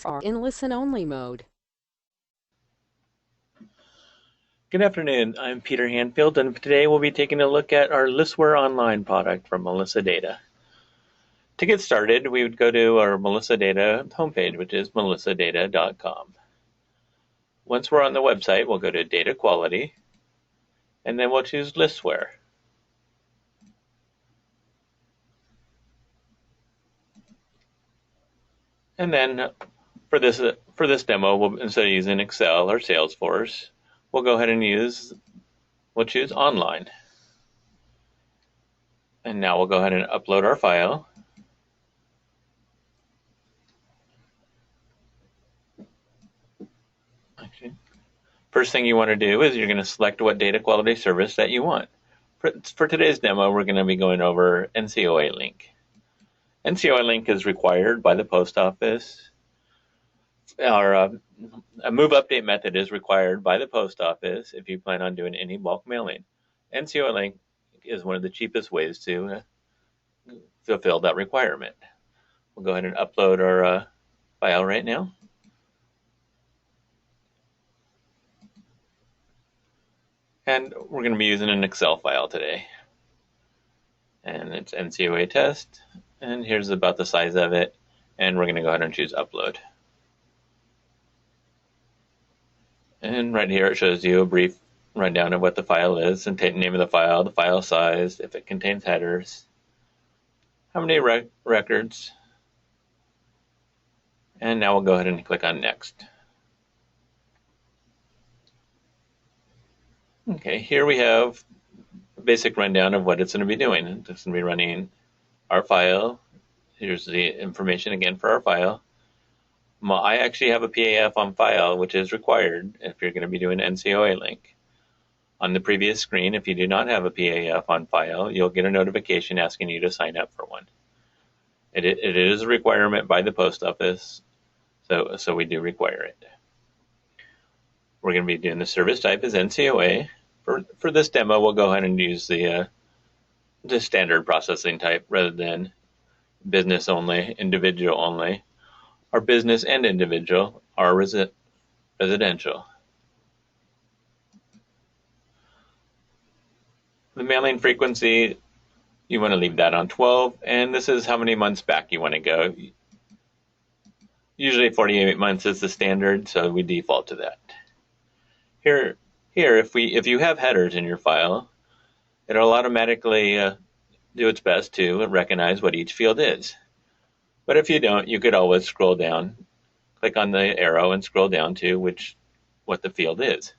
are in listen-only mode. Good afternoon, I'm Peter Hanfield, and today we'll be taking a look at our Listware Online product from Melissa Data. To get started, we would go to our Melissa Data homepage, which is melissadata.com. Once we're on the website, we'll go to Data Quality, and then we'll choose Listware. And then for this demo, instead of using Excel or Salesforce, we'll go ahead and we'll choose Online. And now we'll go ahead and upload our file. First thing you want to do is you're going to select what data quality service that you want. For today's demo, we're going to be going over NCOA link. NCOA link is required by the post office. A move update method is required by the post office if you plan on doing any bulk mailing. NCOA link is one of the cheapest ways to fulfill that requirement. We'll go ahead and upload our file right now. And we're going to be using an Excel file today. And it's NCOA test. And here's about the size of it. And we're going to go ahead and choose upload. And right here it shows you a brief rundown of what the file is, and take the name of the file size, if it contains headers, how many records. And now we'll go ahead and click on next. Okay, here we have a basic rundown of what it's going to be doing. It's going to be running our file. Here's the information again for our file. I actually have a PAF on file, which is required if you're going to be doing NCOA link. On the previous screen, if you do not have a PAF on file, you'll get a notification asking you to sign up for one. It is a requirement by the post office, so we do require it. We're going to be doing the service type as NCOA. For this demo, we'll go ahead and use the standard processing type rather than business only, individual only. Our business and individual are residential. The mailing frequency, you want to leave that on 12, and this is how many months back you want to go. Usually 48 months is the standard, so we default to that. Here, if you have headers in your file, it'll automatically do its best to recognize what each field is. But if you don't, you could always scroll down, click on the arrow and scroll down to what the field is.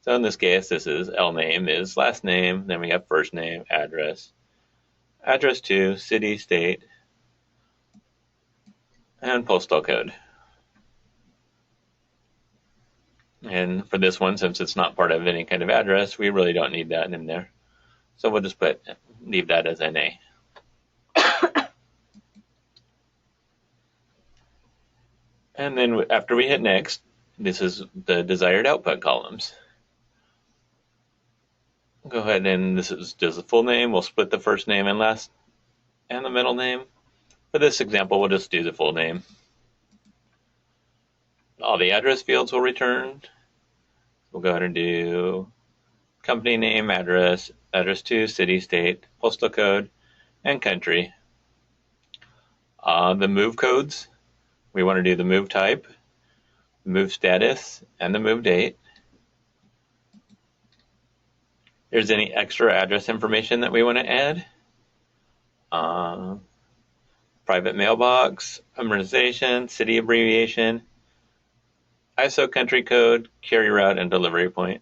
So in this case, this is name is last name, then we have first name, address to, city, state, and postal code. And for this one, since it's not part of any kind of address, we really don't need that in there. So we'll just leave that as NA. And then after we hit next, this is the desired output columns. Go ahead and this is just the full name. We'll split the first name and last and the middle name. For this example, we'll just do the full name. All the address fields will return. We'll go ahead and do company name, address to, city, state, postal code, and country. The move codes, we want to do the move type, move status, and the move date. There's any extra address information that we want to add. Private mailbox, amortization, city abbreviation, ISO country code, carrier route, and delivery point.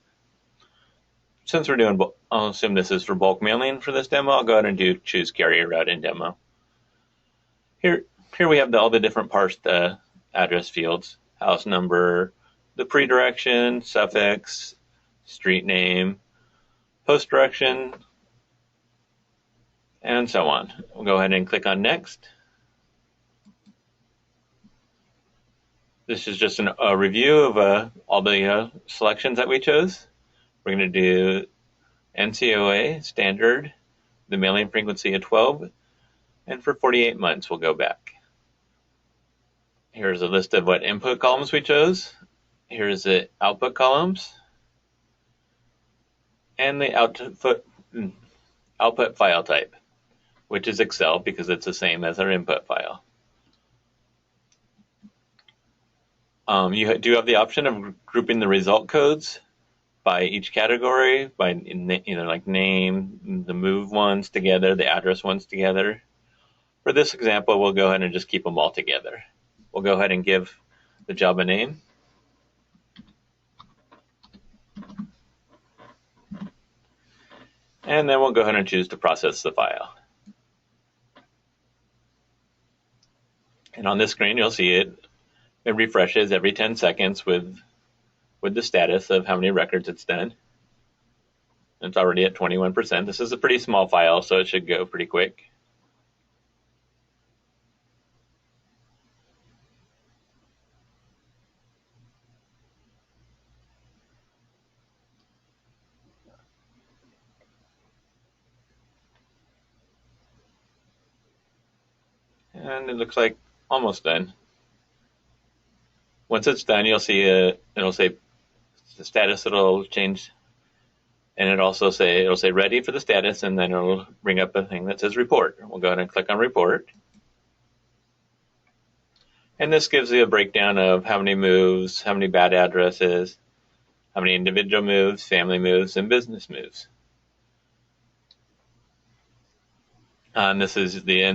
Since we're doing, I'll assume this is for bulk mailing for this demo, I'll go ahead and choose carrier route in demo. Here we have all the different parsed address fields: house number, the pre-direction, suffix, street name, post direction, and so on. We'll go ahead and click on next. This is just a review of all the selections that we chose. We're going to do NCOA standard, the mailing frequency of 12, and for 48 months we'll go back. Here's a list of what input columns we chose. Here's the output columns and the output file type, which is Excel because it's the same as our input file. You do have the option of grouping the result codes by each category, by like name, the move ones together, the address ones together. For this example, we'll go ahead and just keep them all together. We'll go ahead and give the job a name. And then we'll go ahead and choose to process the file. And on this screen, you'll see it refreshes every 10 seconds with the status of how many records it's done. It's already at 21%. This is a pretty small file, so it should go pretty quick. And it looks like almost done. Once it's done, you'll see it'll say the status. It'll change, and it'll say ready for the status, and then it'll bring up a thing that says report. We'll go ahead and click on report, and this gives you a breakdown of how many moves, how many bad addresses, how many individual moves, family moves, and business moves. And this is the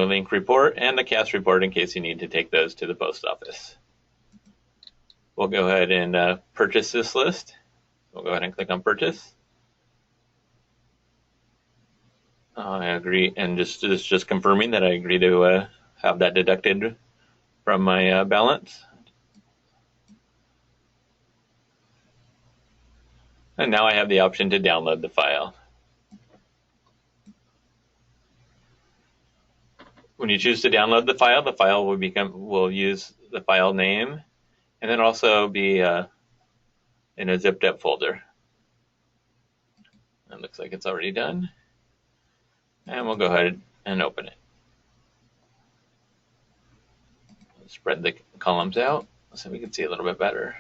link report and the CAS report in case you need to take those to the post office. We'll go ahead and purchase this list. We'll go ahead and click on purchase. I agree, and just confirming that I agree to have that deducted from my balance. And now I have the option to download the file. When you choose to download the file will use the file name, and then also be in a zipped up folder. It looks like it's already done. And we'll go ahead and open it. Spread the columns out so we can see a little bit better.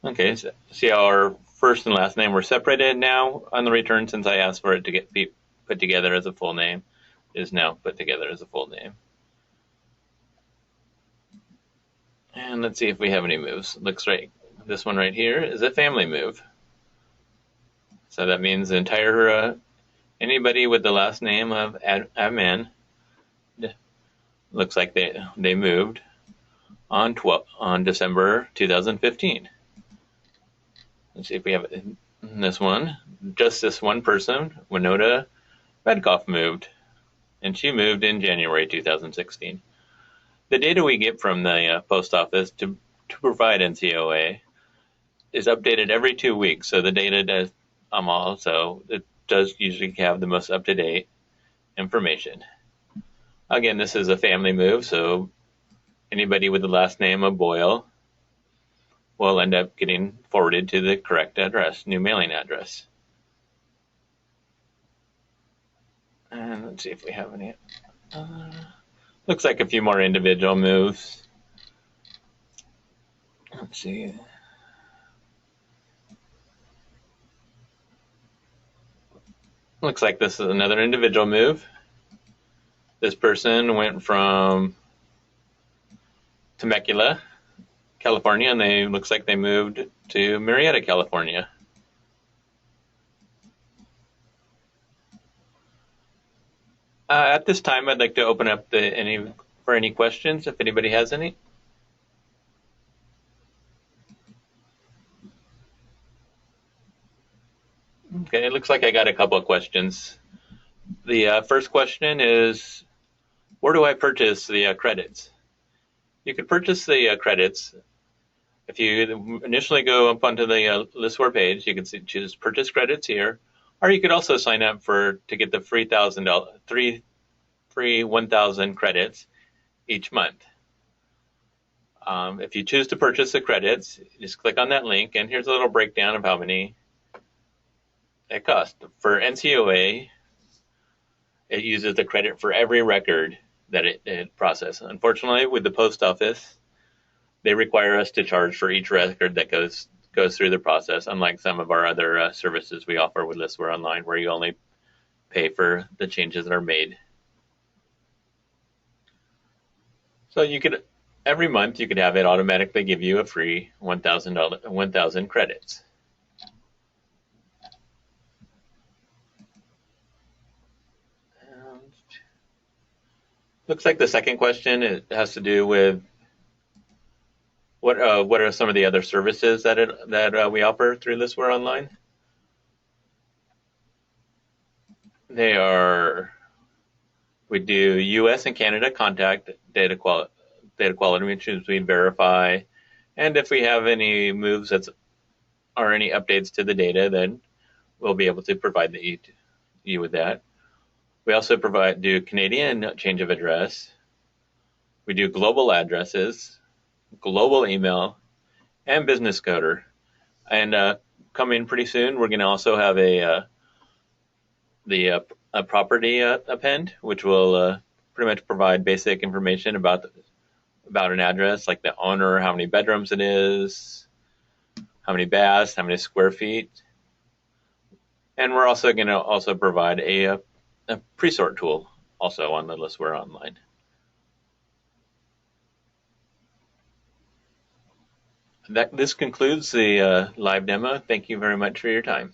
Okay, so see how our first and last name were separated now on the return, since I asked for it to be put together as a full name, is now put together as a full name. And let's see if we have any moves. Looks right. This one right here is a family move. So that means the entire anybody with the last name of Admin looks like they moved on December 2015. Let's see if we have it in this one. Just this one person, Winota Redkoff, moved, and she moved in January 2016. The data we get from the post office to provide NCOA is updated every 2 weeks, so the data does also it does usually have the most up-to-date information. Again, this is a family move, so anybody with the last name of Boyle will end up getting forwarded to the correct address, new mailing address. And let's see if we have any. Looks like a few more individual moves. Let's see. Looks like this is another individual move. This person went from Temecula, California, and looks like they moved to Murrieta, California. At this time, I'd like to open up for any questions, if anybody has any. Okay, it looks like I got a couple of questions. The first question is, where do I purchase the credits? You can purchase the credits. If you initially go up onto the Listware page, you can choose purchase credits here, or you could also sign up to get the free free 1,000 credits each month. If you choose to purchase the credits, just click on that link, and here's a little breakdown of how many it costs. For NCOA, it uses the credit for every record that it processes. Unfortunately, with the post office, they require us to charge for each record that goes through the process, unlike some of our other services we offer with Listware Online, where you only pay for the changes that are made. So you could, every month, you could have it automatically give you a free 1,000 credits. And looks like the second question, it has to do with what are some of the other services that we offer through Listware Online. They are, we do U.S. and Canada contact data quality, which is we verify, and if we have any moves or any updates to the data, then we'll be able to provide you with that. We also do Canadian change of address. We do global addresses, global email, and business coder. And coming pretty soon, we're going to also have a property append, which will pretty much provide basic information about an address, like the owner, how many bedrooms it is, how many baths, how many square feet. And we're also going to provide a pre-sort tool also on the Listware Online. This concludes the live demo. Thank you very much for your time.